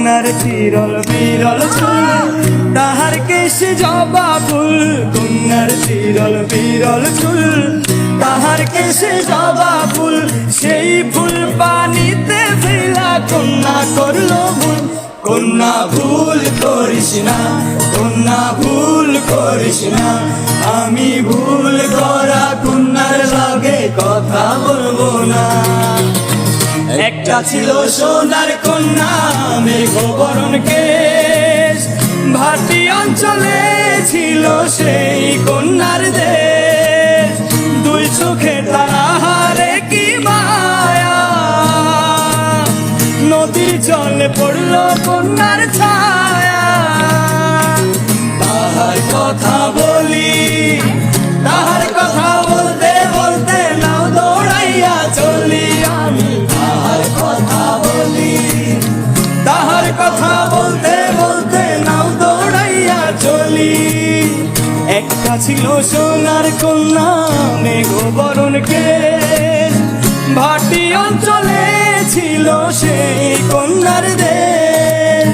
কন্যার চিরল বিরল চুল, তাহার কেশে জবা ফুল। কন্যার চিরল বিরল চুল, তাহার কেশে জবা ফুল। সেই ফুল পানিতে ফেলা কন্যা করলো ভুল। কন্যা ভুল করিস না, কন্যা ভুল করিস না। আমি ভুল করা কন্যার লগে কথা বলবো না। একটা ছিল সোনার কন্যা মেঘবরণ কেশ, ভাটি অঞ্চলে ছিল সেই কন্যার দেশ। দুই চোখে তাহারে কি মায়া, নদীর জলে পড়লো কন্যার ছায়া। তাহার কথা বলি, তাহার কথা বলতে বলতে নাও দৌড়াইয়া চলি আমি। তাহার কথা বলি, তাহার কথা বলতে বলতে নাও দৌড়াইয়া চলি। একটা ছিল সোনার কন্যা মেঘবরণ কেশ, ভাটি অঞ্চলে ছিল সেই কন্যার দেশ।